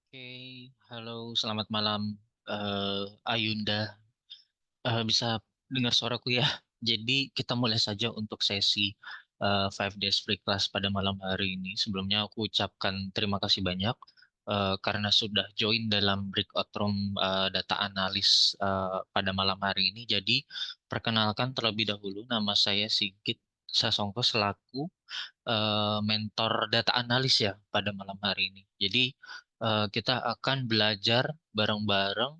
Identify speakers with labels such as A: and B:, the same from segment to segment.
A: Oke, halo, selamat malam, Ayunda. Bisa dengar suaraku ya? Jadi kita mulai saja untuk sesi 5 days free class pada malam hari ini. Sebelumnya aku ucapkan terima kasih banyak karena sudah join dalam breakout room data analis pada malam hari ini. Jadi perkenalkan terlebih dahulu, nama saya Sigit Sasongko selaku mentor data analis ya pada malam hari ini. Jadi kita akan belajar bareng-bareng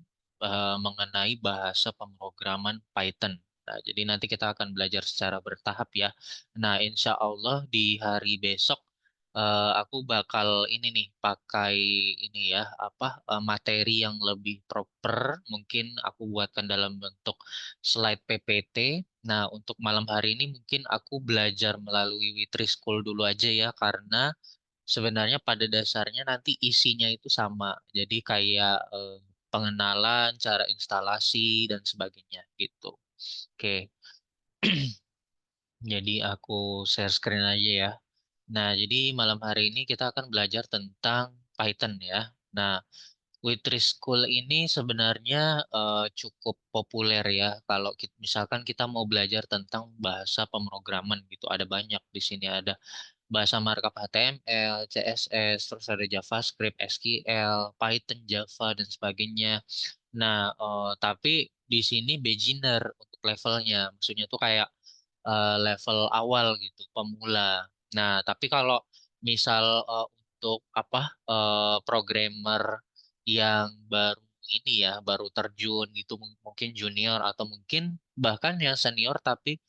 A: mengenai bahasa pemrograman Python. Nah, jadi nanti kita akan belajar secara bertahap ya. Nah, insya Allah di hari besok aku bakal ini nih pakai ini ya apa materi yang lebih proper. Mungkin aku buatkan dalam bentuk slide PPT. Nah, untuk malam hari ini mungkin aku belajar melalui Witri School dulu aja ya karena sebenarnya pada dasarnya nanti isinya itu sama. Jadi kayak pengenalan, cara instalasi dan sebagainya gitu. Oke, jadi aku share screen aja ya. Nah, jadi malam hari ini kita akan belajar tentang Python ya. Nah, Witri School ini sebenarnya cukup populer ya. Kalau misalkan kita mau belajar tentang bahasa pemrograman gitu, ada banyak di sini. Ada bahasa markup HTML, CSS, terus ada JavaScript, SQL, Python, Java, dan sebagainya. Nah, tapi di sini beginner untuk levelnya, maksudnya tuh kayak level awal gitu, pemula. Nah, tapi kalau misal untuk apa programmer yang baru ini ya, baru terjun gitu, mungkin junior atau mungkin bahkan yang senior tapi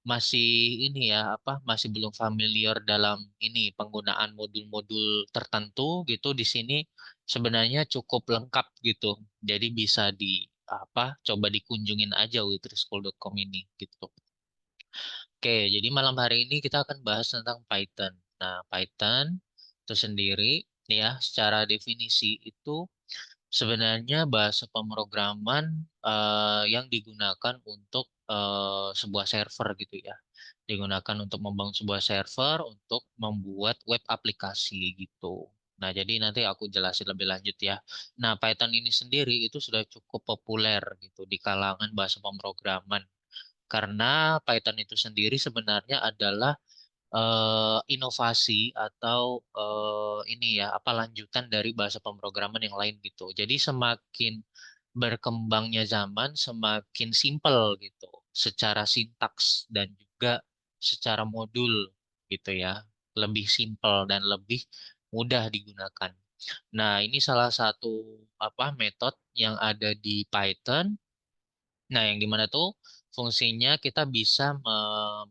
A: masih ini ya apa masih belum familiar dalam ini penggunaan modul-modul tertentu gitu di sini sebenarnya cukup lengkap gitu. Jadi bisa di apa coba dikunjungin aja witrischool.com ini gitu. Oke, jadi malam hari ini kita akan bahas tentang Python. Nah, Python itu sendiri ya secara definisi itu sebenarnya bahasa pemrograman yang digunakan untuk sebuah server gitu ya. Digunakan untuk membangun sebuah server untuk membuat web aplikasi gitu. Nah, jadi nanti aku jelasin lebih lanjut ya. Nah, Python ini sendiri itu sudah cukup populer gitu di kalangan bahasa pemrograman. Karena Python itu sendiri sebenarnya adalah inovasi atau ini ya apa lanjutan dari bahasa pemrograman yang lain gitu. Jadi semakin berkembangnya zaman semakin simpel gitu secara sintaks dan juga secara modul gitu ya. Lebih simpel dan lebih mudah digunakan. Nah, ini salah satu apa metode yang ada di Python. Nah, yang dimana tuh fungsinya kita bisa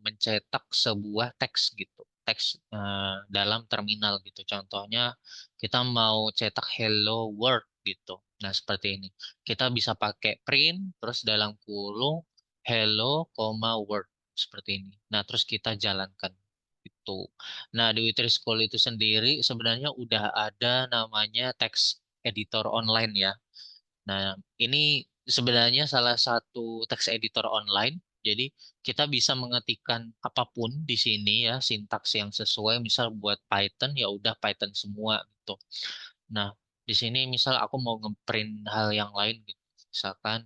A: mencetak sebuah teks gitu, teks dalam terminal gitu. Contohnya kita mau cetak hello world gitu. Nah, seperti ini. Kita bisa pakai print, terus dalam kurung hello, world seperti ini. Nah, terus kita jalankan itu. Nah, di Witri School itu sendiri sebenarnya udah ada namanya teks editor online ya. Nah, ini sebenarnya salah satu text editor online. Jadi kita bisa mengetikkan apapun di sini ya, sintaks yang sesuai. Misal buat Python ya udah Python semua gitu. Nah, di sini misal aku mau ngeprint hal yang lain gitu. Misalkan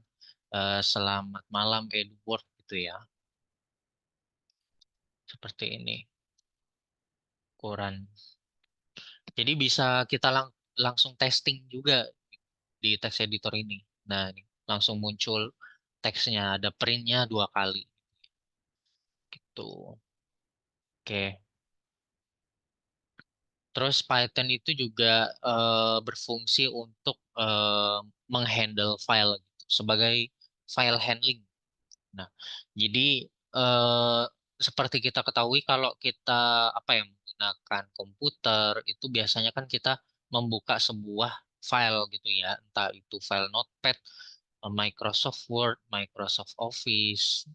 A: selamat malam Edward gitu ya. Seperti ini, koran. Jadi bisa kita langsung testing juga di text editor ini. Nah, ini langsung muncul teksnya, ada printnya 2 kali gitu. Oke. Terus Python itu juga berfungsi untuk menghandle file gitu, sebagai file handling. Nah, jadi eh, seperti kita ketahui kalau kita apa yang menggunakan komputer itu biasanya kan kita membuka sebuah file gitu ya, entah itu file Notepad, Microsoft Word, Microsoft Office,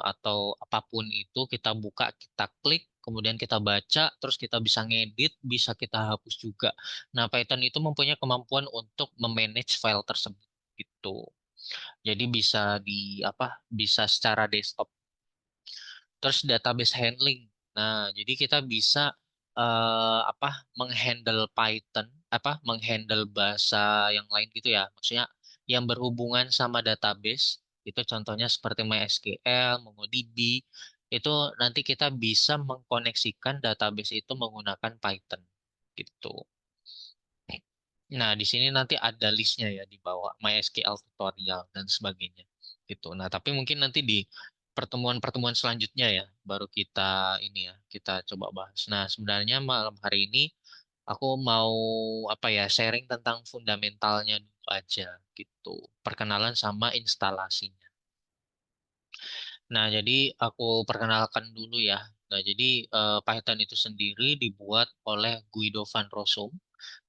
A: atau apapun itu kita buka, kita klik, kemudian kita baca, terus kita bisa ngedit, bisa kita hapus juga. Nah, Python itu mempunyai kemampuan untuk memanage file tersebut gitu. Jadi bisa di apa? Bisa secara desktop. Terus database handling. Nah, jadi kita bisa apa menghandle Python, apa menghandle bahasa yang lain gitu ya. Maksudnya yang berhubungan sama database itu contohnya seperti MySQL, MongoDB itu nanti kita bisa mengkoneksikan database itu menggunakan Python gitu. Nah, di sini nanti ada listnya ya di bawah MySQL tutorial dan sebagainya gitu. Nah, tapi mungkin nanti di pertemuan-pertemuan selanjutnya ya baru kita ini ya kita coba bahas. Nah, sebenarnya malam hari ini aku mau apa ya sharing tentang fundamentalnya dulu aja gitu. Perkenalan sama instalasinya. Nah, jadi aku perkenalkan dulu ya. Nah, jadi Python itu sendiri dibuat oleh Guido van Rossum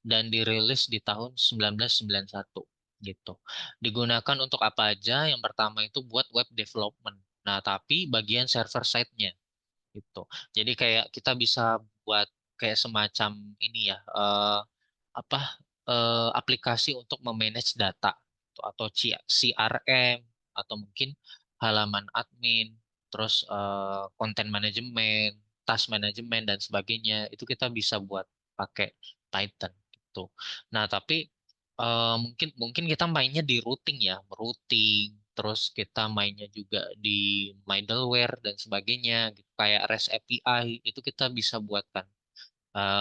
A: dan dirilis di tahun 1991 gitu. Digunakan untuk apa aja? Yang pertama itu buat web development. Nah, tapi bagian server side-nya gitu. Jadi kayak kita bisa buat kayak semacam ini ya, apa aplikasi untuk memanage data gitu, atau CRM atau mungkin halaman admin, terus konten manajemen, task manajemen dan sebagainya itu kita bisa buat pakai Python gitu. Nah, tapi mungkin mungkin kita mainnya di routing ya, routing, terus kita mainnya juga di middleware dan sebagainya gitu. Kayak REST API itu kita bisa buatkan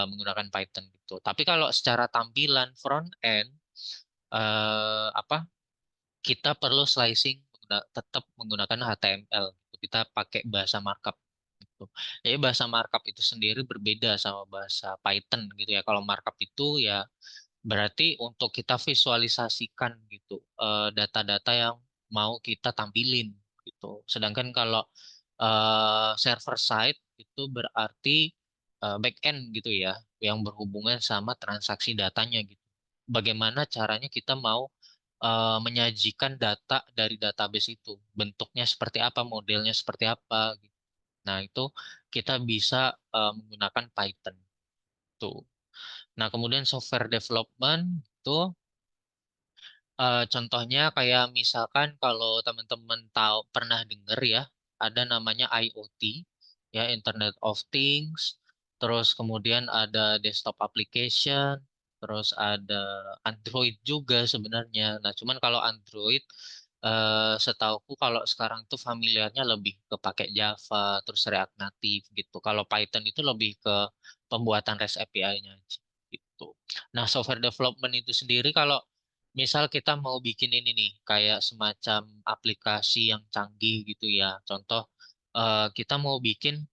A: menggunakan Python gitu. Tapi kalau secara tampilan front end apa kita perlu slicing tetap menggunakan HTML gitu. Kita pakai bahasa markup gitu. Jadi bahasa markup itu sendiri berbeda sama bahasa Python gitu ya. Kalau markup itu ya berarti untuk kita visualisasikan gitu data-data yang mau kita tampilin gitu. Sedangkan kalau server side itu berarti back end gitu ya, yang berhubungan sama transaksi datanya gitu. Bagaimana caranya kita mau menyajikan data dari database itu, bentuknya seperti apa, modelnya seperti apa gitu. Nah, itu kita bisa menggunakan Python tuh. Nah, kemudian software development itu contohnya kayak misalkan kalau teman-teman tahu pernah dengar ya, ada namanya IoT, ya Internet of Things, terus kemudian ada desktop application, terus ada Android juga sebenarnya. Nah, cuman kalau Android setauku kalau sekarang tuh familiarnya lebih ke pakai Java, terus React Native gitu. Kalau Python itu lebih ke pembuatan REST API-nya aja gitu. Nah, software development itu sendiri kalau misal kita mau bikin ini nih, kayak semacam aplikasi yang canggih gitu ya. Contoh, kita mau bikin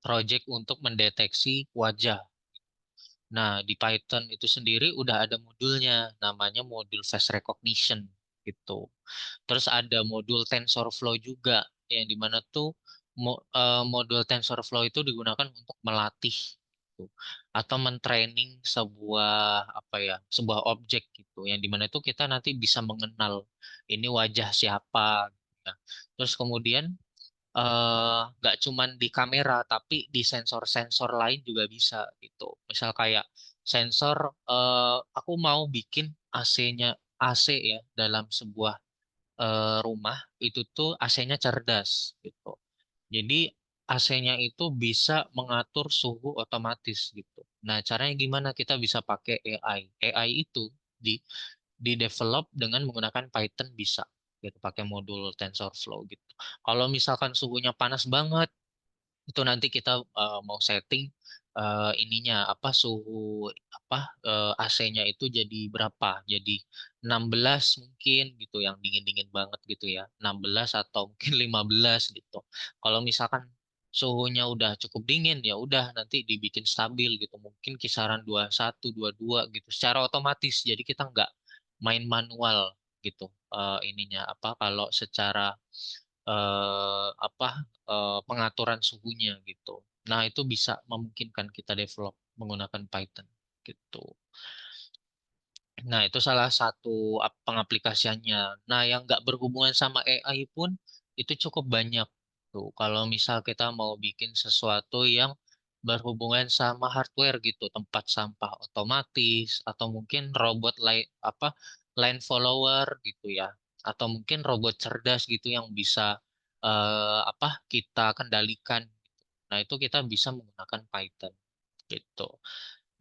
A: project untuk mendeteksi wajah. Nah, di Python itu sendiri udah ada modulnya, namanya modul face recognition gitu. Terus ada modul TensorFlow juga, yang dimana tuh modul TensorFlow itu digunakan untuk melatih gitu, atau mentraining sebuah apa ya, sebuah objek gitu, yang dimana itu kita nanti bisa mengenal ini wajah siapa. Gitu ya. Terus kemudian nggak cuman di kamera, tapi di sensor-sensor lain juga bisa gitu. Misal kayak sensor, aku mau bikin AC-nya AC ya dalam sebuah rumah itu tuh AC-nya cerdas gitu. Jadi AC-nya itu bisa mengatur suhu otomatis gitu. Nah, caranya gimana kita bisa pakai AI? AI itu di develop dengan menggunakan Python bisa gitu, pakai modul TensorFlow gitu. Kalau misalkan suhunya panas banget, itu nanti kita mau setting ininya apa suhu apa AC-nya itu jadi berapa? Jadi 16 mungkin gitu yang dingin-dingin banget gitu ya. 16 atau mungkin 15 gitu. Kalau misalkan suhunya udah cukup dingin ya udah nanti dibikin stabil gitu. Mungkin kisaran 21, 22 gitu secara otomatis. Jadi kita nggak main manual gitu ininya apa kalau secara apa pengaturan suhunya gitu. Nah, itu bisa memungkinkan kita develop menggunakan Python gitu. Nah, itu salah satu pengaplikasiannya. Nah, yang nggak berhubungan sama AI pun itu cukup banyak tuh. Kalau misal kita mau bikin sesuatu yang berhubungan sama hardware gitu, tempat sampah otomatis atau mungkin robot lain apa line follower gitu ya, atau mungkin robot cerdas gitu yang bisa apa kita kendalikan. Nah, itu kita bisa menggunakan Python gitu.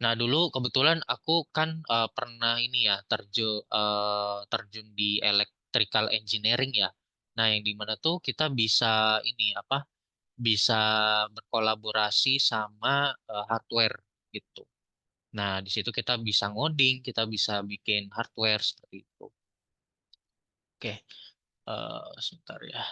A: Nah, dulu kebetulan aku kan pernah ini ya terjun di electrical engineering ya. Nah, yang di mana tuh kita bisa ini apa? Bisa berkolaborasi sama hardware gitu. Nah, di situ kita bisa ngoding, kita bisa bikin hardware seperti itu. Oke, sebentar ya.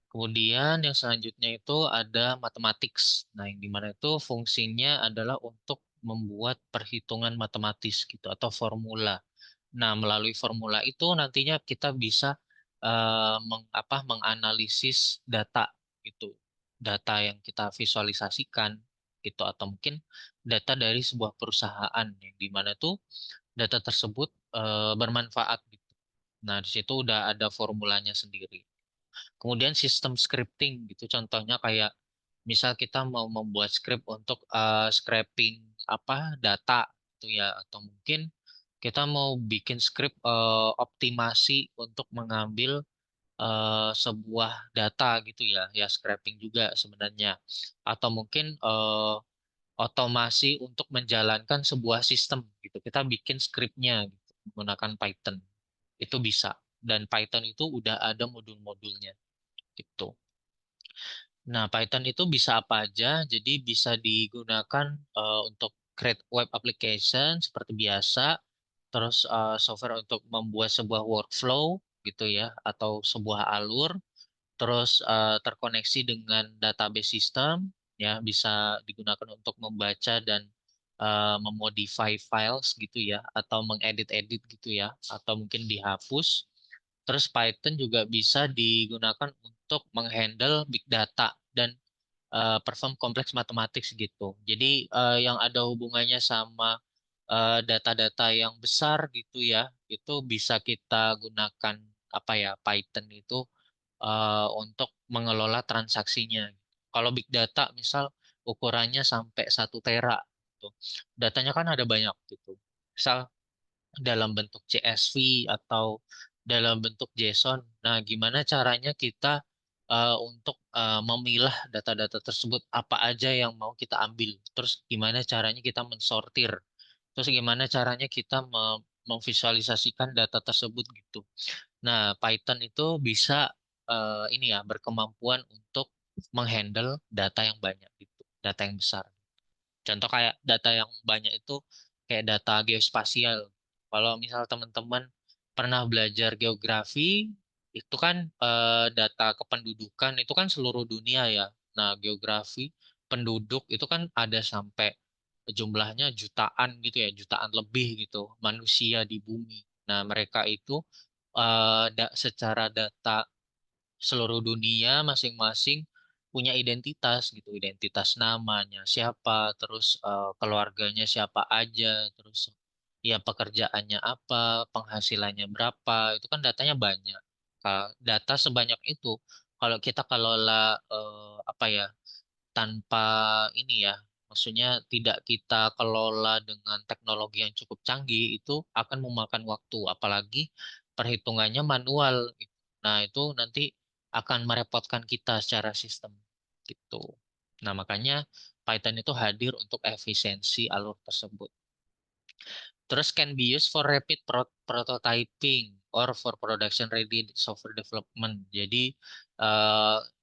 A: Kemudian yang selanjutnya itu ada mathematics. Nah, yang dimana itu fungsinya adalah untuk membuat perhitungan matematis gitu atau formula. Nah, melalui formula itu nantinya kita bisa menganalisis data gitu. Data yang kita visualisasikan gitu atau mungkin data dari sebuah perusahaan yang dimana tuh data tersebut bermanfaat gitu. Nah, di situ udah ada formulanya sendiri. Kemudian sistem scripting gitu. Contohnya kayak misal kita mau membuat script untuk scraping data gitu ya atau mungkin kita mau bikin script optimasi untuk mengambil sebuah data gitu ya, ya scraping juga sebenarnya. Atau mungkin otomasi untuk menjalankan sebuah sistem gitu. Kita bikin scriptnya gitu, menggunakan Python. Itu bisa. Dan Python itu udah ada modul-modulnya gitu. Nah, Python itu bisa apa aja? Jadi bisa digunakan untuk create web application seperti biasa, terus software untuk membuat sebuah workflow gitu ya, atau sebuah alur, terus terkoneksi dengan database system, ya bisa digunakan untuk membaca dan memodify files gitu ya, atau mengedit-edit gitu ya, atau mungkin dihapus. Terus Python juga bisa digunakan untuk menghandle big data dan perform kompleks matematik gitu. Jadi yang ada hubungannya sama data-data yang besar gitu ya, itu bisa kita gunakan Python itu untuk mengelola transaksinya. Kalau big data misal ukurannya sampai 1 tera gitu. Datanya kan ada banyak gitu. Misal dalam bentuk CSV atau dalam bentuk JSON. Nah, gimana caranya kita untuk memilah data-data tersebut apa aja yang mau kita ambil. Terus gimana caranya kita mensortir. Terus gimana caranya kita memvisualisasikan data tersebut gitu. Nah, Python itu bisa ini ya berkemampuan untuk menghandle data yang banyak gitu, data yang besar. Contoh kayak data yang banyak itu kayak data geospasial. Kalau misal teman-teman pernah belajar geografi, itu kan data kependudukan itu kan seluruh dunia ya. Nah, geografi penduduk itu kan ada sampai jumlahnya jutaan gitu ya, jutaan lebih gitu manusia di bumi. Nah, mereka itu secara data seluruh dunia masing-masing punya identitas gitu, identitas namanya siapa, terus keluarganya siapa aja, terus ya pekerjaannya apa, penghasilannya berapa, itu kan datanya banyak. Data sebanyak itu kalau kita kelola tanpa ini ya, maksudnya tidak kita kelola dengan teknologi yang cukup canggih itu akan memakan waktu, apalagi perhitungannya manual. Nah, itu nanti akan merepotkan kita secara sistem gitu. Nah, makanya Python itu hadir untuk efisiensi alur tersebut. Terus can be used for rapid prototyping or for production ready software development. Jadi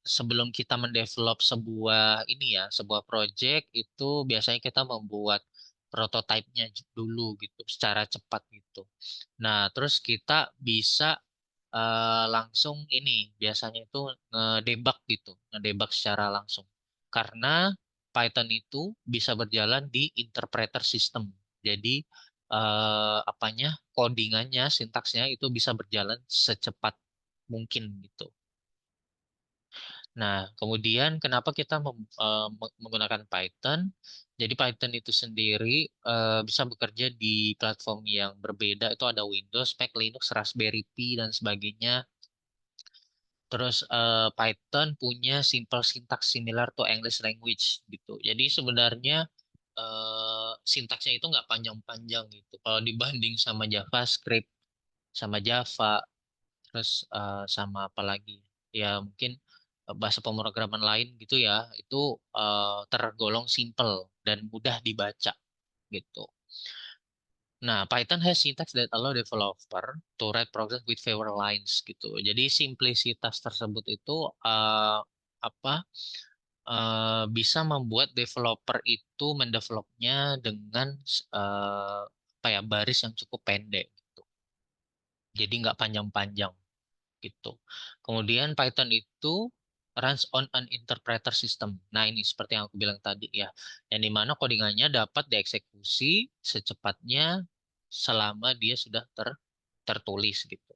A: sebelum kita mendevelop sebuah ini ya, sebuah project itu biasanya kita membuat prototipenya dulu gitu secara cepat gitu. Nah, terus kita bisa langsung ini biasanya itu ngedebug gitu, ngedebug secara langsung. Karena Python itu bisa berjalan di interpreter system. Jadi codingannya, sintaksnya itu bisa berjalan secepat mungkin gitu. Nah, kemudian kenapa kita menggunakan Python? Jadi Python itu sendiri bisa bekerja di platform yang berbeda. Itu ada Windows, Mac, Linux, Raspberry Pi dan sebagainya. Terus Python punya simple syntax similar to English language gitu. Jadi sebenarnya sintaksnya itu nggak panjang-panjang gitu. Kalau dibanding sama JavaScript, sama Java, terus sama apa lagi? Ya mungkin bahasa pemrograman lain gitu ya, itu tergolong simple dan mudah dibaca gitu. Nah, Python has syntax that allow developer to write programs with fewer lines gitu. Jadi simplicitas tersebut itu apa bisa membuat developer itu mendevelopnya dengan apa ya baris yang cukup pendek gitu. Jadi nggak panjang-panjang gitu. Kemudian Python itu runs on an interpreter system. Nah, ini seperti yang aku bilang tadi ya, yang dimana codingannya dapat dieksekusi secepatnya selama dia sudah tertulis gitu.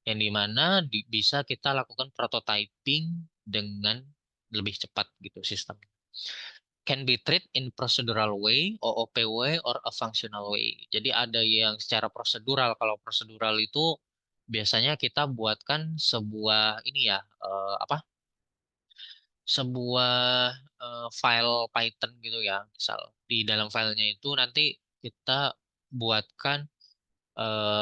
A: Yang dimana bisa kita lakukan prototyping dengan lebih cepat gitu sistem. Can be treated in procedural way, OOP way, or a functional way. Jadi ada yang secara prosedural. Kalau prosedural itu biasanya kita buatkan sebuah ini ya apa? Sebuah file Python gitu ya. Misal di dalam filenya itu nanti kita buatkan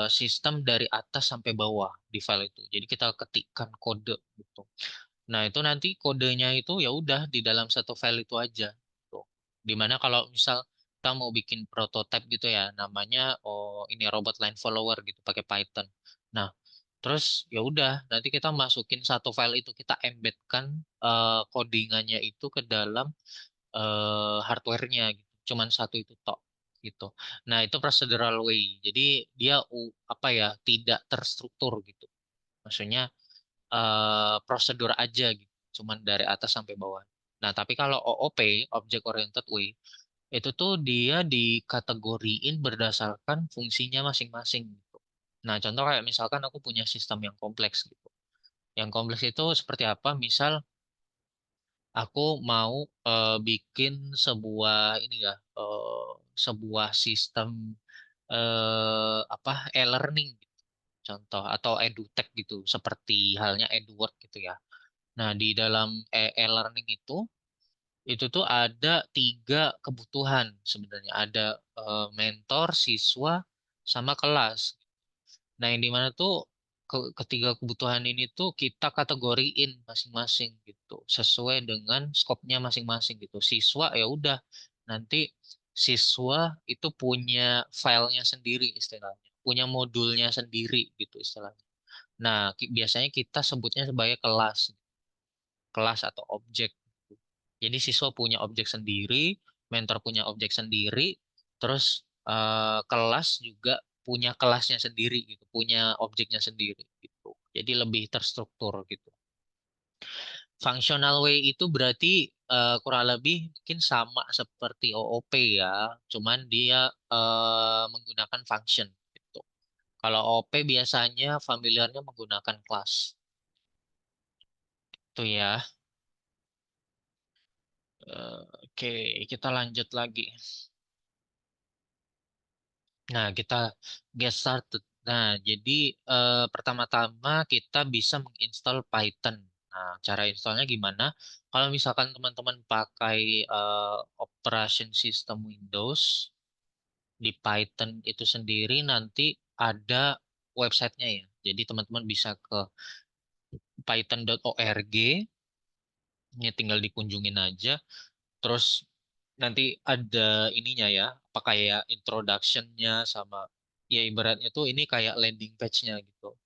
A: sistem dari atas sampai bawah di file itu. Jadi kita ketikkan kode gitu. Nah, itu nanti kodenya itu ya udah di dalam satu file itu aja. Tuh. Dimana kalau misal kita mau bikin prototype gitu ya, namanya ini robot line follower gitu pakai Python. Nah, terus ya udah nanti kita masukin satu file itu kita embedkan codingannya itu ke dalam hardware-nya gitu. Cuman satu itu tok gitu. Nah, itu procedural way. Jadi dia apa ya, tidak terstruktur gitu. Maksudnya prosedur aja gitu, cuman dari atas sampai bawah. Nah, tapi kalau OOP, Object Oriented Way, itu tuh dia dikategoriin berdasarkan fungsinya masing-masing gitu. Nah, contoh kayak misalkan aku punya sistem yang kompleks gitu. Yang kompleks itu seperti apa? Misal aku mau bikin sebuah ini ya, sebuah sistem apa e-learning gitu. Contoh atau edutech gitu, seperti halnya Edward gitu ya. Nah, di dalam e-learning itu tuh ada tiga kebutuhan sebenarnya. Ada mentor, siswa, sama kelas. Nah, yang dimana tuh ketiga kebutuhan ini tuh kita kategoriin masing-masing gitu, sesuai dengan skopnya masing-masing gitu. Siswa ya udah, nanti siswa itu punya filenya sendiri istilahnya, punya modulnya sendiri gitu istilahnya. Nah, biasanya kita sebutnya sebagai kelas atau objek. Jadi siswa punya objek sendiri, mentor punya objek sendiri, terus kelas juga punya kelasnya sendiri gitu, punya objeknya sendiri gitu. Jadi lebih terstruktur gitu. Functional way itu berarti kurang lebih mungkin sama seperti OOP ya, cuman dia menggunakan function gitu. Kalau OOP biasanya familiarnya menggunakan kelas. Itu ya. Oke, kita lanjut lagi. Nah, kita get started. Nah, jadi pertama-tama kita bisa menginstal Python. Nah, cara installnya gimana? Kalau misalkan teman-teman pakai operation system Windows, di Python itu sendiri nanti ada websitenya ya. Jadi teman-teman bisa ke python.org, ini tinggal dikunjungin aja. Terus nanti ada ininya ya, apa kayak introduction-nya sama ya ibaratnya tuh ini kayak landing page-nya gitu.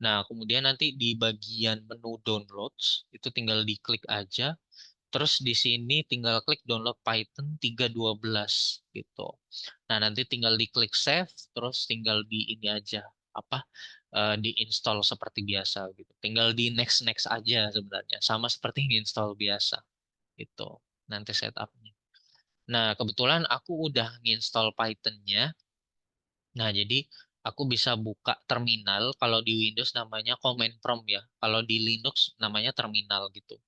A: Nah, kemudian nanti di bagian menu downloads itu tinggal diklik aja. Terus di sini tinggal klik download Python 3.12 gitu. Nah, nanti tinggal diklik save, terus tinggal di ini aja apa di install seperti biasa gitu. Tinggal di next next aja sebenarnya, sama seperti install biasa gitu. Nanti setupnya. Nah, kebetulan aku udah nginstall Python-nya. Nah, jadi aku bisa buka terminal. Kalau di Windows namanya command prompt ya. Kalau di Linux namanya terminal gitu.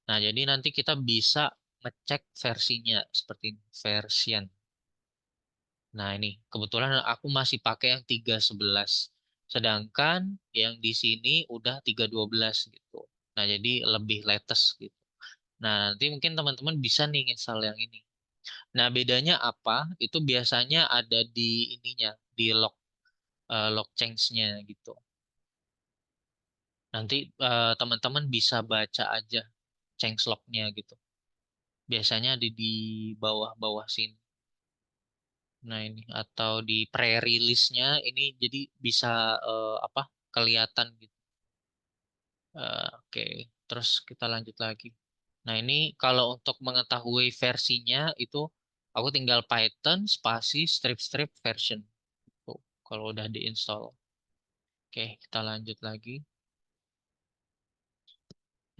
A: Nah, jadi nanti kita bisa ngecek versinya seperti ini, version. Nah, ini kebetulan aku masih pakai yang 3.11. Sedangkan yang di sini udah 3.12 gitu. Nah, jadi lebih latest gitu. Nah, nanti mungkin teman-teman bisa nih install yang ini. Nah, bedanya apa? Itu biasanya ada di ininya, di log change-nya gitu. Nanti teman-teman bisa baca aja changelognya gitu. Biasanya ada di bawah-bawah sini. Nah ini atau di pre-release-nya ini jadi bisa apa kelihatan gitu. Oke, terus kita lanjut lagi. Nah ini kalau untuk mengetahui versinya itu aku tinggal Python spasi strip version. Tuh, kalau udah diinstal. Oke, kita lanjut lagi.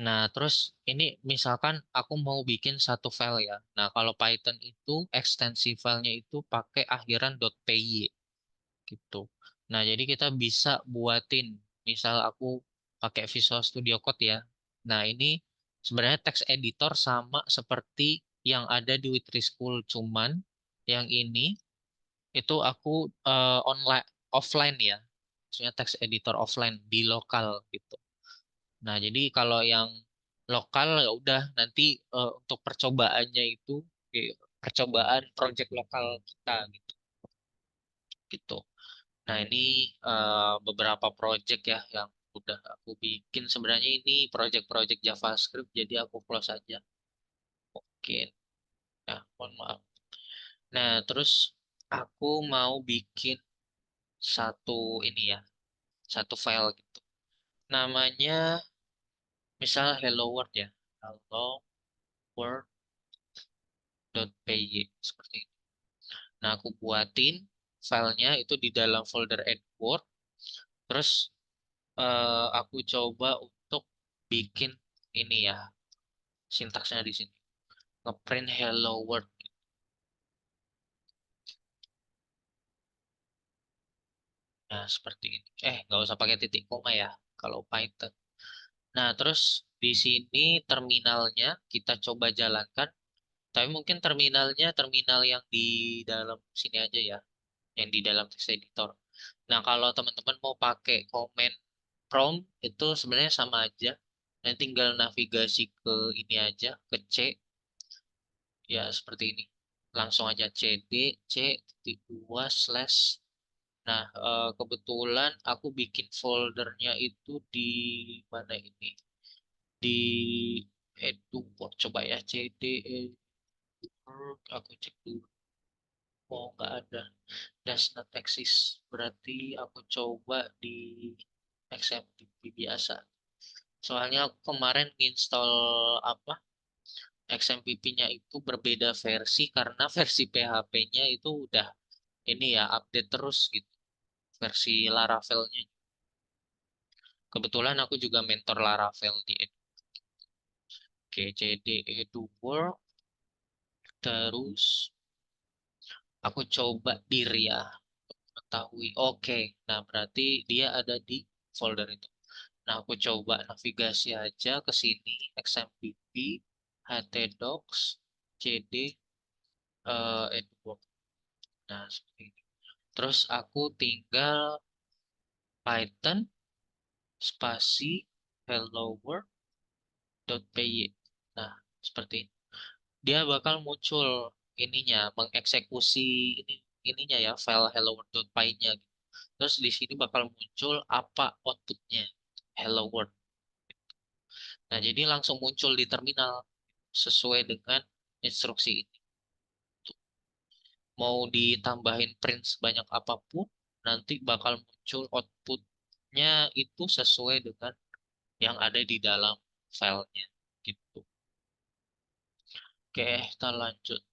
A: Nah, terus ini misalkan aku mau bikin satu file ya. Nah, kalau Python itu ekstensi filenya itu pakai akhiran .py gitu. Nah, jadi kita bisa buatin, misal aku pakai Visual Studio Code ya. Nah, ini sebenarnya text editor sama seperti yang ada di Witri School, cuman yang ini itu aku online offline ya. Maksudnya text editor offline di lokal gitu. Nah, jadi kalau yang lokal ya udah nanti untuk percobaannya itu percobaan project lokal kita gitu. Gitu. Nah, ini beberapa project ya yang udah aku bikin. Sebenarnya ini project-project JavaScript, jadi aku close aja. Mungkin. Nah, mohon maaf. Nah, terus aku mau bikin satu ini ya, satu file gitu. Namanya misal Hello World ya. Hello World.py seperti ini. Nah, aku buatin filenya itu di dalam folder Edward. Terus aku coba untuk bikin ini ya, sintaksnya di sini. Ngeprint hello world. Nah, seperti ini. Nggak usah pakai titik koma ya, kalau Python. Nah, terus di sini terminalnya kita coba jalankan. Tapi mungkin terminalnya terminal yang di dalam sini aja ya, yang di dalam text editor. Nah, kalau teman-teman mau pakai command prompt itu sebenarnya sama aja. Nanti tinggal navigasi ke ini aja, ke C, ya seperti ini. Langsung aja cd c titik dua slash. Nah, kebetulan aku bikin foldernya itu di mana ini? Di Eduport. Coba ya, cd Eduport. Aku cek dulu. Oh, nggak ada. Does not exist. Berarti aku coba di XMPP biasa. Soalnya aku kemarin install apa? XMPP-nya itu berbeda versi karena versi PHP-nya itu udah ini ya update terus gitu. Versi Laravel-nya. Kebetulan aku juga mentor Laravel di GCD Edu World. Terus aku coba Dirya mengetahui. Oke, nah berarti dia ada di folder itu. Nah, aku coba navigasi aja ke sini, XMPP, htdocs, cd, Edward. Nah, seperti ini. Terus aku tinggal Python spasi hello world.py. Nah, seperti ini. Dia bakal muncul ininya, mengeksekusi ini ininya ya, file hello world.py-nya. Terus di sini bakal muncul apa outputnya, hello world. Nah, jadi langsung muncul di terminal sesuai dengan instruksi ini. Mau ditambahin print sebanyak apapun, nanti bakal muncul outputnya itu sesuai dengan yang ada di dalam filenya. Gitu. Oke, kita lanjut.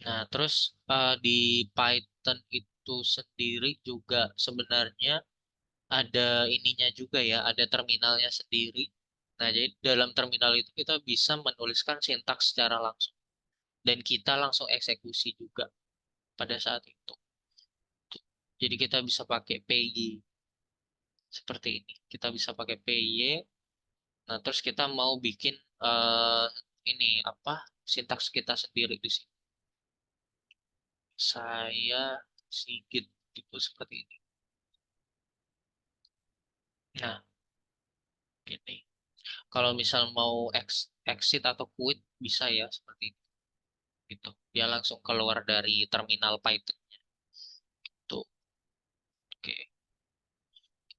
A: Nah, terus di Python itu sendiri juga sebenarnya ada ininya juga ya, ada terminalnya sendiri. Nah, jadi dalam terminal itu kita bisa menuliskan sintaks secara langsung. Dan kita langsung eksekusi juga pada saat itu. Jadi kita bisa pakai PY seperti ini. Kita bisa pakai PY. Nah, terus kita mau bikin ini apa sintaks kita sendiri di sini. Saya Sigit gitu seperti ini. Nah, gini. Kalau misal mau exit atau quit bisa ya seperti itu. Gitu. Dia langsung keluar dari terminal Python. Tuh. Oke.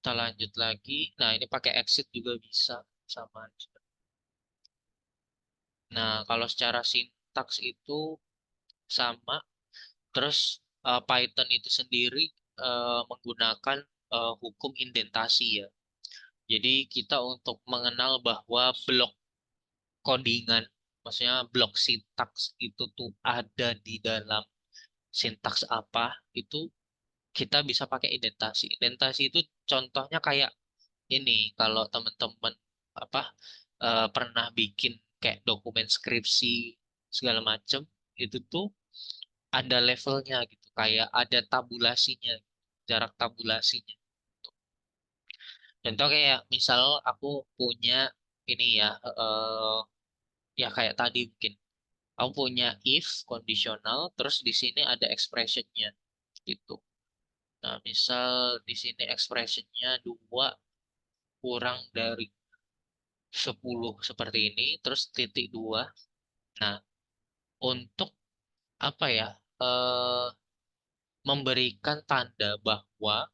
A: Kita lanjut lagi. Nah, ini pakai exit juga bisa sama aja. Nah, kalau secara sintaks itu sama. Terus Python itu sendiri menggunakan hukum indentasi ya. Jadi kita untuk mengenal bahwa blok codingan, maksudnya blok sintaks itu tuh ada di dalam sintaks apa, itu kita bisa pakai indentasi. Indentasi itu contohnya kayak ini, kalau teman-teman apa pernah bikin kayak dokumen skripsi segala macem, itu tuh ada levelnya gitu, kayak ada tabulasinya, jarak tabulasinya. Contoh kayak misal aku punya ini ya, ya kayak tadi mungkin aku punya if kondisional, terus di sini ada expressionnya gitu. Nah, misal di sini expressionnya 2 kurang dari 10 seperti ini, terus titik 2. Nah, untuk apa ya, eh, memberikan tanda bahwa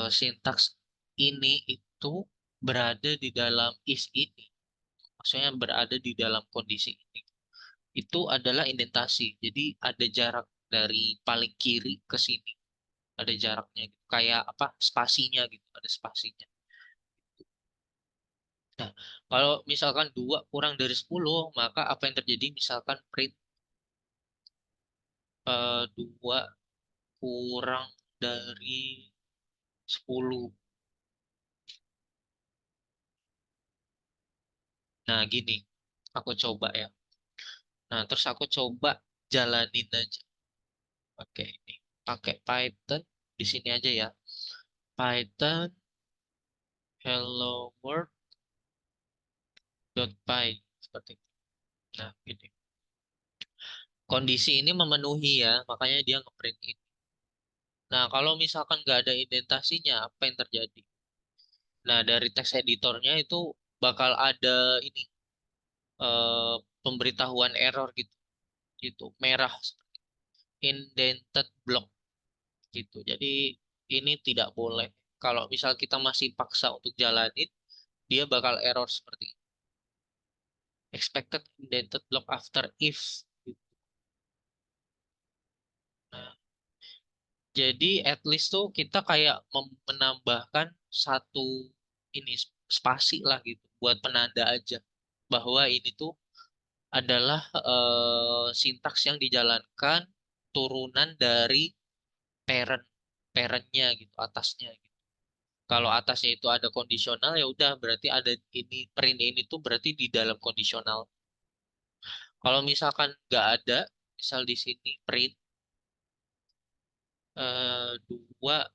A: sintaks ini itu berada di dalam if ini, maksudnya berada di dalam kondisi ini. Itu adalah indentasi. Jadi ada jarak dari paling kiri ke sini, ada jaraknya gitu. Kayak apa? Spasinya gitu, ada spasinya. Nah, kalau misalkan 2 kurang dari 10, maka apa yang terjadi? Misalkan print 2 kurang dari 10. Nah, gini. Aku coba ya. Nah, terus aku coba jalanin aja. Oke, ini pakai Python di sini aja ya. Python hello world.py seperti itu. Nah, gini. Kondisi ini memenuhi ya, makanya dia ngeprint ini. Nah, kalau misalkan nggak ada indentasinya, apa yang terjadi? Nah, dari teks editornya itu bakal ada ini, eh, pemberitahuan error gitu, gitu, merah, indented block gitu. Jadi ini tidak boleh. Kalau misal kita masih paksa untuk jalanin, dia bakal error seperti ini. Expected indented block after if. Nah, jadi at least tuh kita kayak menambahkan satu ini spasi lah gitu buat penanda aja bahwa ini tuh adalah sintaks yang dijalankan turunan dari parent parentnya gitu, atasnya gitu. Kalau atasnya itu ada kondisional, ya udah berarti ada ini, print ini tuh berarti di dalam kondisional. Kalau misalkan nggak ada, misal di sini print 2,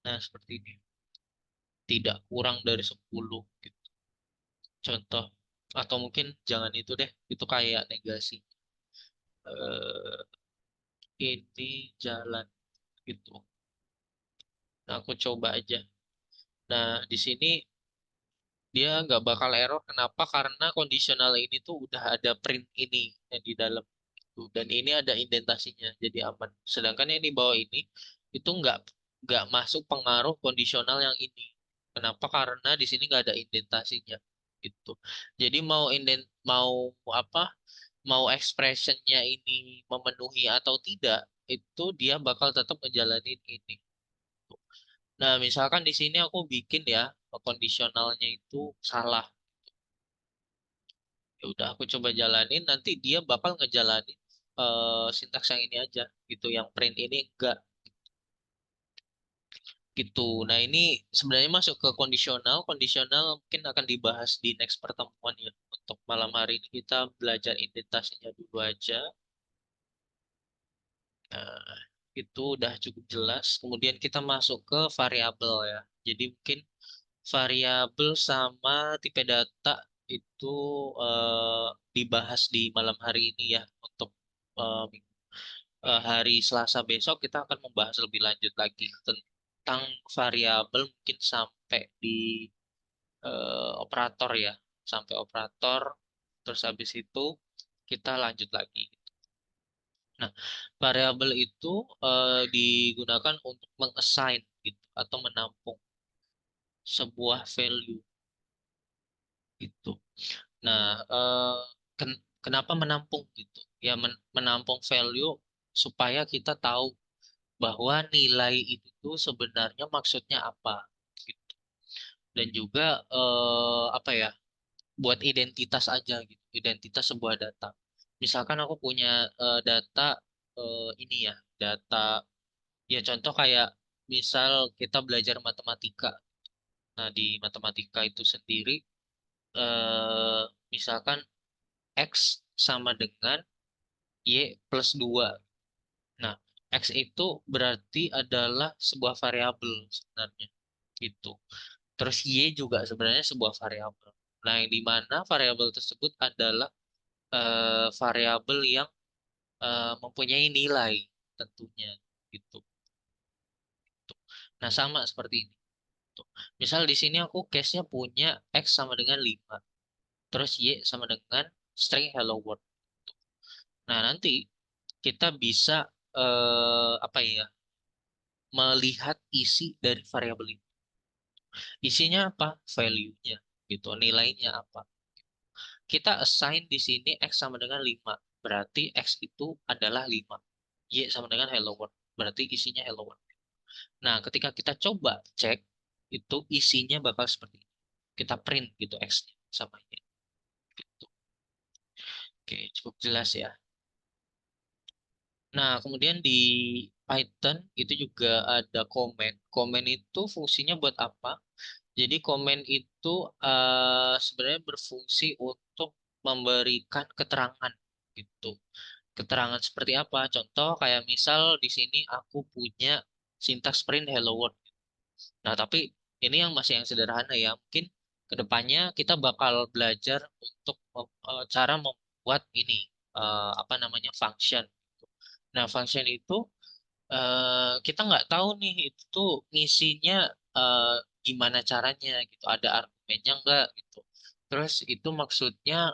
A: nah seperti ini, tidak kurang dari 10 gitu. Contoh, atau mungkin jangan itu deh, itu kayak negasi. Eh, ini jalan gitu. Nah, aku coba aja. Nah, di sini dia nggak bakal error. Kenapa? Karena kondisional ini tuh udah ada print ini yang di dalam. Tuh, dan ini ada indentasinya, jadi aman. Sedangkan yang di bawah ini itu nggak masuk pengaruh kondisional yang ini. Kenapa? Karena di sini nggak ada indentasinya. Gitu. Jadi mau apa? Mau expressionnya ini memenuhi atau tidak, itu dia bakal tetap ngejalanin ini. Nah, misalkan di sini aku bikin ya kondisionalnya itu salah. Ya udah aku coba jalanin, nanti dia bakal ngejalanin sintaks yang ini aja gitu, yang print ini enggak gitu. Nah, ini sebenarnya masuk ke kondisional. Kondisional mungkin akan dibahas di next pertemuan ya. Untuk malam hari ini kita belajar indentasinya dulu aja. Nah, itu udah cukup jelas. Kemudian kita masuk ke variabel ya. Jadi mungkin variabel sama tipe data itu eh, dibahas di malam hari ini ya. Untuk eh, hari Selasa besok kita akan membahas lebih lanjut lagi tentang variabel, mungkin sampai di operator ya, sampai operator, terus habis itu kita lanjut lagi. Nah, variabel itu digunakan untuk mengassign gitu atau menampung sebuah value gitu. Nah, kenapa menampung gitu? Ya, menampung value supaya kita tahu bahwa nilai itu tuh sebenarnya maksudnya apa gitu. Dan juga apa ya? Buat identitas aja gitu, identitas sebuah data. Misalkan aku punya data ini ya, data ya contoh kayak misal kita belajar matematika. Nah, di matematika itu sendiri eh, misalkan X sama dengan Y plus 2. Nah, X itu berarti adalah sebuah variabel sebenarnya gitu. Terus Y juga sebenarnya sebuah variabel. Nah, yang di mana variabel tersebut adalah variabel yang mempunyai nilai tentunya gitu. Nah, sama seperti ini. Tuh. Misal di sini aku case-nya punya X sama dengan 5. Terus Y sama dengan string hello world. Nah, nanti kita bisa apa ya? Melihat isi dari variabel itu. Isinya apa? Value-nya gitu, nilainya apa. Kita assign di sini X sama dengan 5. Berarti X itu adalah 5. Y sama dengan hello world. Berarti isinya hello world. Nah, ketika kita coba cek, itu isinya bakal seperti ini. Kita print gitu X-nya sama Y. Gitu. Oke, cukup jelas ya. Nah, kemudian di Python itu juga ada comment. Comment itu fungsinya buat apa? Jadi komen itu sebenarnya berfungsi untuk memberikan keterangan gitu. Keterangan seperti apa? Contoh kayak misal di sini aku punya sintaks print hello world. Nah, tapi ini yang masih yang sederhana ya. Mungkin kedepannya kita bakal belajar untuk cara membuat ini apa namanya function. Nah, function itu kita nggak tahu nih itu tuh ngisinya eh, gimana caranya gitu. Ada argumennya nggak gitu. Terus itu maksudnya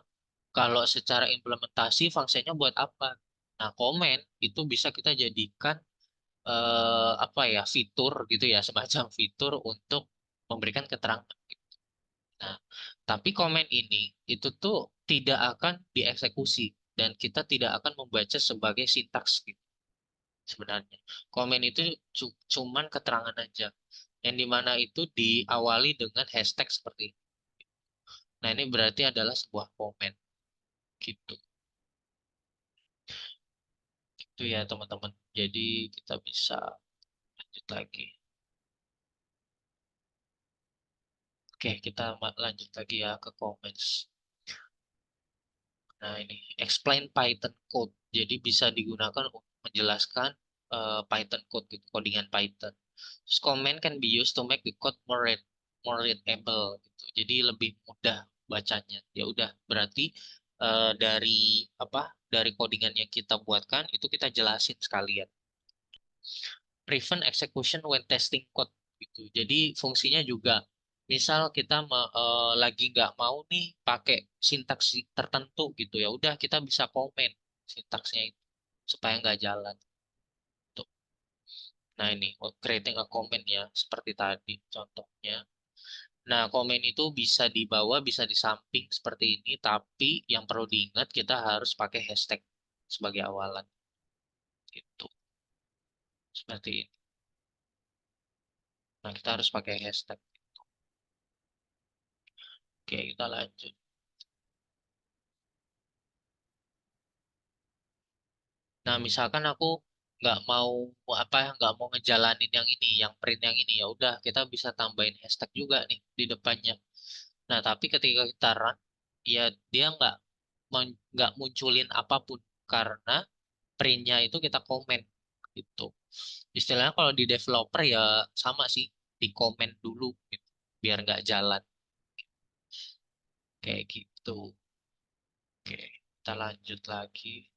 A: kalau secara implementasi fungsinya buat apa? Nah, komen itu bisa kita jadikan apa ya fitur gitu ya, semacam fitur untuk memberikan keterangan. Nah, tapi komen ini itu tuh tidak akan dieksekusi dan kita tidak akan membaca sebagai sintaks gitu sebenarnya. Komen itu cuman keterangan aja. Yang dimana itu diawali dengan hashtag seperti ini. Nah, ini berarti adalah sebuah komen gitu. Itu ya teman-teman. Jadi kita bisa lanjut lagi. Oke, kita lanjut lagi ya ke comments. Nah, ini explain Python code. Jadi bisa digunakan untuk menjelaskan Python code gitu, codingan Python. Terus comment can be used to make the code more readable gitu. Jadi lebih mudah bacanya. Ya udah, berarti dari apa? Dari codingan yang kita buatkan itu kita jelasin sekalian. Prevent execution when testing code gitu. Jadi fungsinya juga misal kita lagi nggak mau nih pakai sintaks tertentu gitu ya udah kita bisa komen sintaksnya itu supaya nggak jalan tuh. Nah ini creating a comment ya seperti tadi contohnya. Nah komen itu bisa di bawah bisa di samping seperti ini tapi yang perlu diingat kita harus pakai hashtag sebagai awalan gitu seperti ini. Nah kita harus pakai hashtag. Oke kita lanjut. Nah, misalkan aku nggak mau nggak mau ngejalanin yang ini, yang print yang ini, ya udah kita bisa tambahin hashtag juga nih di depannya. Nah, tapi ketika kita run, ya dia nggak munculin apapun karena printnya itu kita komen gitu. Istilahnya kalau di developer ya sama sih, di komen dulu gitu, biar nggak jalan kayak gitu. Oke, kita lanjut lagi.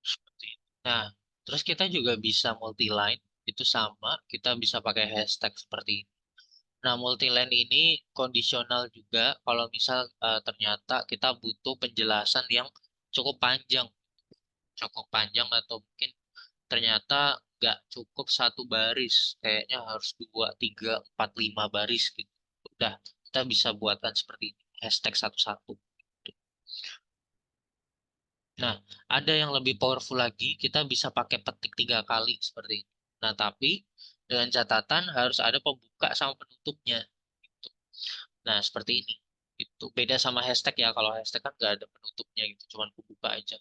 A: Seperti itu. Nah, terus kita juga bisa multi line, itu sama, kita bisa pakai hashtag seperti ini. Nah, multiline ini kondisional juga kalau misal ternyata kita butuh penjelasan yang cukup panjang, atau mungkin ternyata nggak cukup satu baris, kayaknya harus dua, tiga, empat, lima baris gitu. Udah, kita bisa buatkan seperti ini, hashtag satu-satu. Nah, ada yang lebih powerful lagi, kita bisa pakai petik 3 kali seperti ini. Nah, tapi dengan catatan harus ada pembuka sama penutupnya. Gitu. Nah, seperti ini. Itu beda sama hashtag ya. Kalau hashtag kan nggak ada penutupnya gitu, cuman pembuka aja.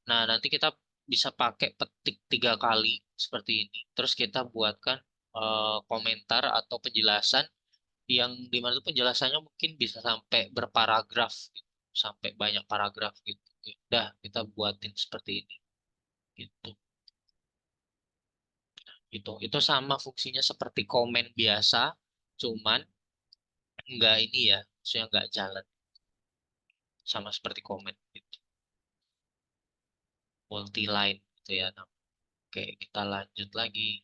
A: Nah, nanti kita bisa pakai petik 3 kali seperti ini. Terus kita buatkan komentar atau penjelasan yang dimana tuh penjelasannya mungkin bisa sampai berparagraf gitu, sampai banyak paragraf gitu. Ya udah, kita buatin seperti ini gitu. Itu sama fungsinya seperti komen biasa, cuman nggak ini ya, maksudnya nggak jalan sama seperti komen gitu. Multi line gitu ya. Nah, oke, kita lanjut lagi.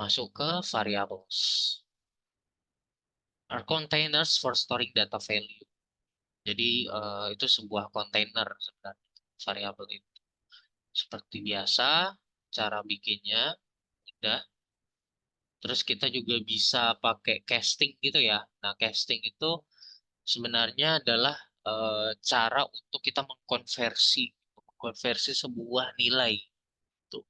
A: Masuk ke variables. Are containers for storing data value. Jadi itu sebuah container sebenarnya variabel itu. Seperti biasa, cara bikinnya udah. Terus kita juga bisa pakai casting gitu ya. Nah, casting itu sebenarnya adalah cara untuk kita mengkonversi sebuah nilai. Tuh.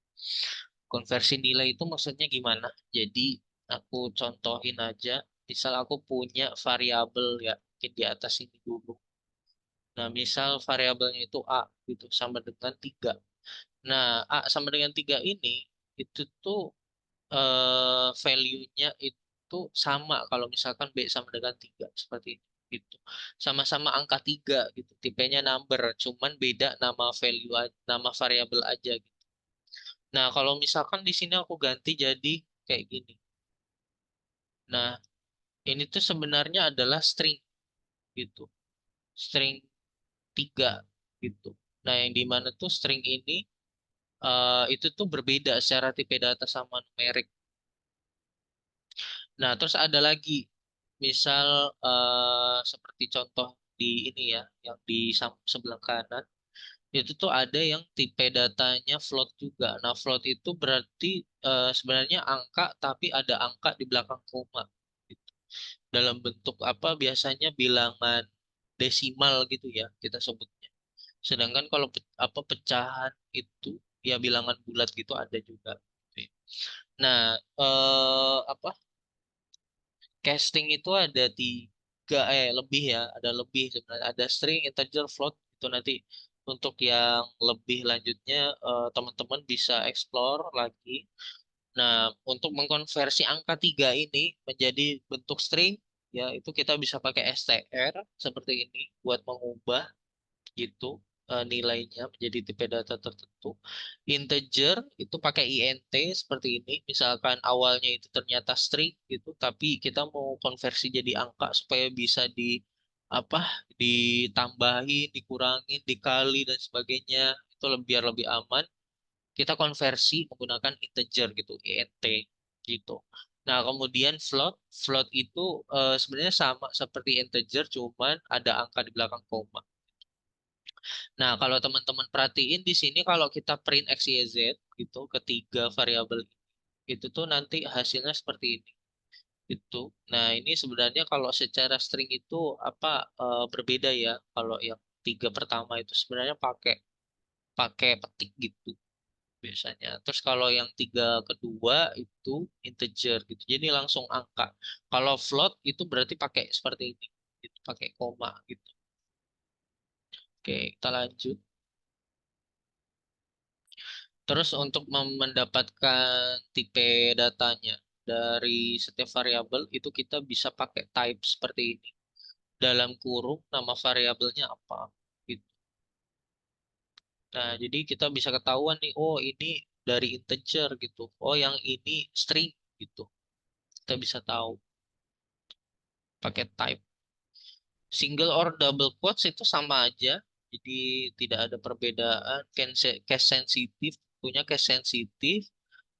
A: Konversi nilai itu maksudnya gimana? Jadi aku contohin aja, misal aku punya variabel ya, mungkin di atas ini dulu. Nah, misal variabelnya itu A gitu sama dengan 3. Nah, A sama dengan 3 ini itu tuh value-nya itu sama kalau misalkan B sama dengan 3 seperti itu. Gitu. Sama-sama angka 3 gitu. Tipenya number, cuman beda nama nama variabel aja gitu. Nah, kalau misalkan di sini aku ganti jadi kayak gini. Nah, ini tuh sebenarnya adalah string gitu. String 3 gitu. Nah, yang di mana tuh string ini itu tuh berbeda secara tipe data sama numerik. Nah, terus ada lagi, misal seperti contoh di ini ya, yang di sebelah kanan, itu tuh ada yang tipe datanya float juga. Nah, float itu berarti sebenarnya angka, tapi ada angka di belakang koma. Gitu. Dalam bentuk apa biasanya bilangan desimal gitu ya, kita sebutnya. Sedangkan kalau apa pecahan itu ya bilangan bulat gitu ada juga. Nah, apa casting itu ada lebih ya, ada lebih sebenarnya, ada string, integer, float itu nanti untuk yang lebih lanjutnya teman-teman bisa explore lagi. Nah, untuk mengkonversi angka 3 ini menjadi bentuk string ya itu kita bisa pakai str seperti ini buat mengubah gitu nilainya menjadi tipe data tertentu. Integer itu pakai int seperti ini. Misalkan awalnya itu ternyata string gitu, tapi kita mau konversi jadi angka supaya bisa apa ditambahin, dikurangin, dikali dan sebagainya. Itu biar lebih aman. Kita konversi menggunakan integer gitu, int gitu. Nah, kemudian float, float itu sebenarnya sama seperti integer, cuman ada angka di belakang koma. Nah, kalau teman-teman perhatiin di sini kalau kita print X, Y, Z gitu, ketiga variabel itu tuh nanti hasilnya seperti ini. Itu. Nah, ini sebenarnya kalau secara string itu apa berbeda ya. Kalau yang 3 pertama itu sebenarnya pakai pakai petik gitu biasanya. Terus kalau yang 3 kedua itu integer gitu. Jadi langsung angka. Kalau float itu berarti pakai seperti ini. Itu pakai koma gitu. Oke, kita lanjut. Terus untuk mendapatkan tipe datanya dari setiap variabel itu kita bisa pakai type seperti ini. Dalam kurung nama variabelnya apa. Gitu. Nah, jadi kita bisa ketahuan nih, oh ini dari integer gitu. Oh yang ini string gitu. Kita bisa tahu pakai type. Single or double quotes itu sama aja. Jadi tidak ada perbedaan. Case sensitif, punya case sensitif.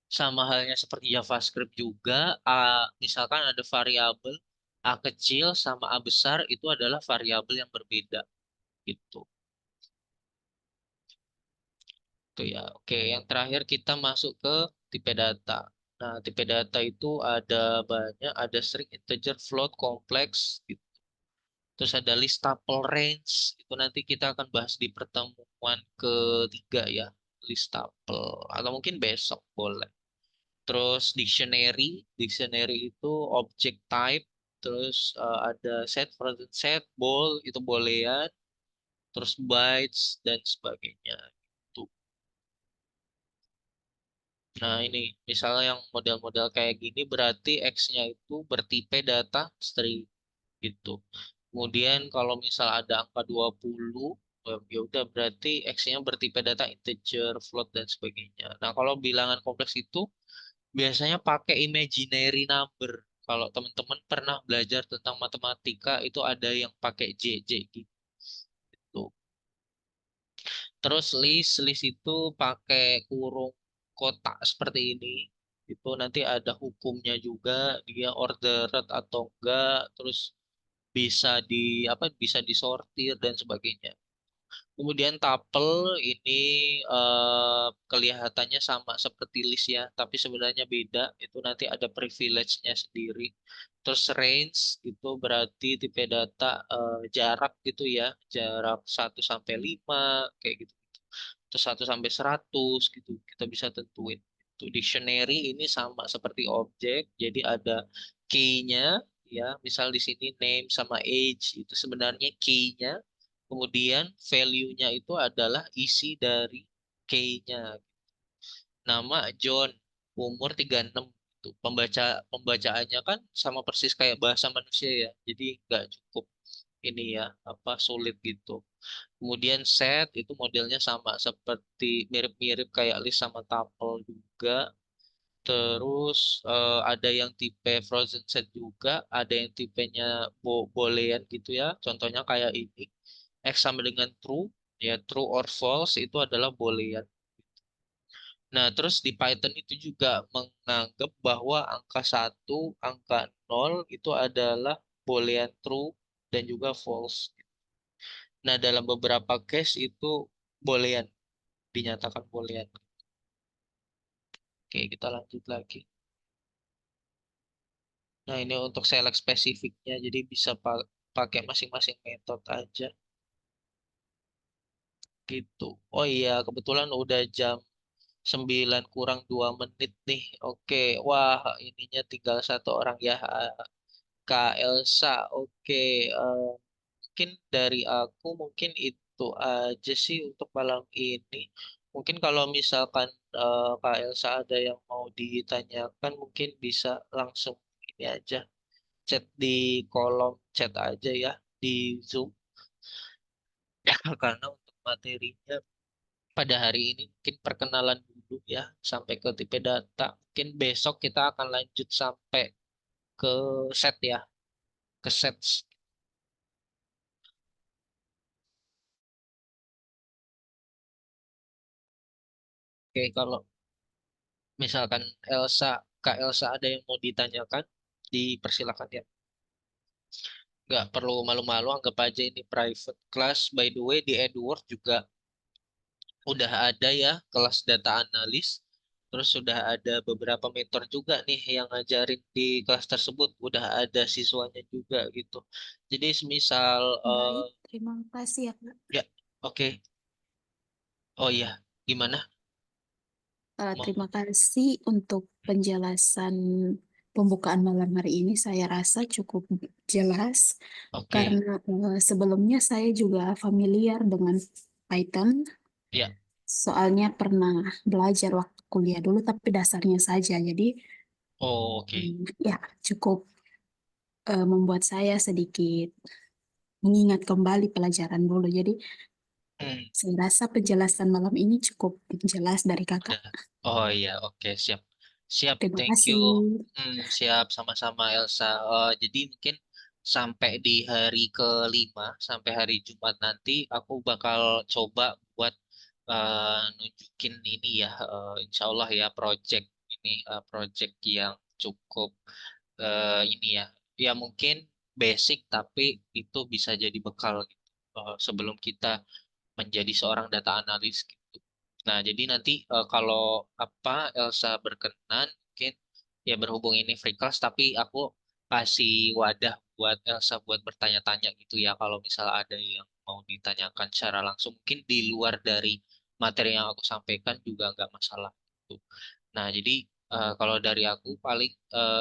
A: Sama halnya seperti JavaScript juga, misalkan ada variabel A kecil sama A besar itu adalah variabel yang berbeda gitu. Itu ya. Oke, yang terakhir kita masuk ke tipe data. Nah, tipe data itu ada banyak, ada string, integer, float, complex, gitu. Terus ada list, tuple, range. Itu nanti kita akan bahas di pertemuan ketiga ya. List, tuple. Atau mungkin besok boleh. Terus dictionary, dictionary itu object type. Terus ada set, frozen set, bool, itu boolean. Terus bytes, dan sebagainya. Gitu. Nah, ini misalnya yang model-model kayak gini berarti X-nya itu bertipe data string gitu. Kemudian kalau misal ada angka 20, ya udah berarti X-nya bertipe data integer, float dan sebagainya. Nah, kalau bilangan kompleks itu biasanya pakai imaginary number. Kalau teman-teman pernah belajar tentang matematika itu ada yang pakai JJ gitu. Terus list itu pakai kurung kotak seperti ini. Itu nanti ada hukumnya juga, dia ordered atau enggak, terus bisa bisa disortir dan sebagainya. Kemudian tuple ini kelihatannya sama seperti list ya, tapi sebenarnya beda. Itu nanti ada privilege-nya sendiri. Terus range itu berarti tipe data jarak gitu ya, jarak 1 sampai 5 kayak gitu. Terus 1 sampai 100 gitu, kita bisa tentuin. Itu dictionary ini sama seperti objek, jadi ada key-nya ya, misal di sini name sama age itu sebenarnya key-nya. Kemudian value-nya itu adalah isi dari key-nya. Nama John, umur 36. Itu pembacaannya kan sama persis kayak bahasa manusia ya. Jadi nggak cukup ini ya, apa sulit gitu. Kemudian set itu modelnya sama seperti mirip-mirip kayak list sama tuple juga. Terus ada yang tipe frozen set juga, ada yang tipenya boolean gitu ya. Contohnya kayak ini. X sama dengan true, ya true or false itu adalah boolean. Nah, terus di Python itu juga menganggap bahwa angka 1, angka 0 itu adalah boolean true dan juga false. Nah, dalam beberapa case itu boolean, dinyatakan boolean. Oke, kita lanjut lagi. Nah, ini untuk select spesifiknya, jadi bisa pakai masing-masing metode aja gitu. Oh iya, kebetulan udah jam 9 kurang 2 menit nih. Oke, wah ininya tinggal satu orang ya, Kak Elsa. Oke, eh, mungkin dari aku mungkin itu aja sih untuk malam ini. Mungkin kalau misalkan Kak Elsa ada yang mau ditanyakan, mungkin bisa langsung ini aja chat di kolom chat aja ya di Zoom. Karena untuk materinya pada hari ini mungkin perkenalan dulu ya sampai ke tipe data. Mungkin besok kita akan lanjut sampai ke set ya, ke set. Oke, kalau misalkan Kak Elsa ada yang mau ditanyakan, dipersilakan ya. Nggak perlu malu-malu, anggap aja ini private class. By the way, di Edward juga udah ada ya kelas data analis. Terus sudah ada beberapa mentor juga nih yang ngajarin di kelas tersebut. Udah ada siswanya juga gitu. Jadi semisal,
B: Baik, terima kasih ya, Kak.
A: ya oke. Oh iya, gimana? Mau?
B: Terima kasih untuk penjelasan pembukaan malam hari ini. Saya rasa cukup jelas
A: Oke,
B: karena sebelumnya saya juga familiar dengan Python.
A: ya.
B: Soalnya pernah belajar waktu kuliah dulu, tapi dasarnya saja. Jadi,
A: Oh, oke.
B: ya cukup membuat saya sedikit mengingat kembali pelajaran dulu. Jadi,
A: Hmm,
B: saya rasa penjelasan malam ini cukup jelas dari kakak.
A: udah. Oh iya, oke, siap. Siap,
B: Terima
A: thank you.
B: kasih.
A: Siap, sama-sama Elsa. Jadi mungkin sampai di hari kelima, sampai hari Jumat nanti, aku bakal coba buat nunjukin ini ya, insya Allah ya, project ini project yang cukup ini ya. Ya mungkin basic tapi itu bisa jadi bekal gitu, sebelum kita menjadi seorang data analis gitu. Nah, jadi nanti kalau apa Elsa berkenan mungkin ya berhubung ini free class tapi aku kasih wadah buat Elsa buat bertanya-tanya gitu ya kalau misal ada yang mau ditanyakan secara langsung mungkin di luar dari materi yang aku sampaikan juga nggak masalah gitu. Nah, jadi kalau dari aku paling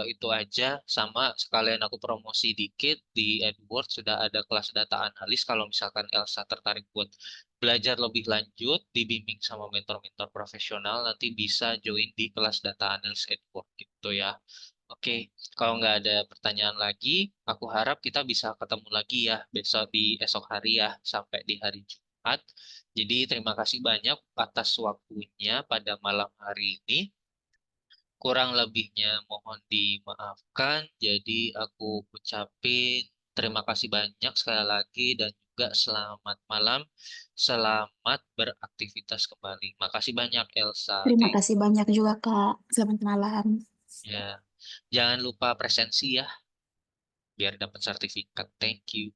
A: itu aja sama sekalian aku promosi dikit di Edward sudah ada kelas data analis kalau misalkan Elsa tertarik buat belajar lebih lanjut dibimbing sama mentor-mentor profesional nanti bisa join di kelas data analis Edward gitu ya. Oke, kalau nggak ada pertanyaan lagi, aku harap kita bisa ketemu lagi ya besok di esok hari ya sampai di hari Jumat. Jadi terima kasih banyak atas waktunya pada malam hari ini. Kurang lebihnya mohon dimaafkan. Jadi aku ucapin terima kasih banyak sekali lagi dan juga selamat malam. Selamat beraktivitas kembali. Makasih banyak Elsa.
B: Terima
A: Thank
B: kasih banyak juga, Kak. Selamat malam.
A: ya. Jangan lupa presensi ya biar dapat sertifikat. Thank you.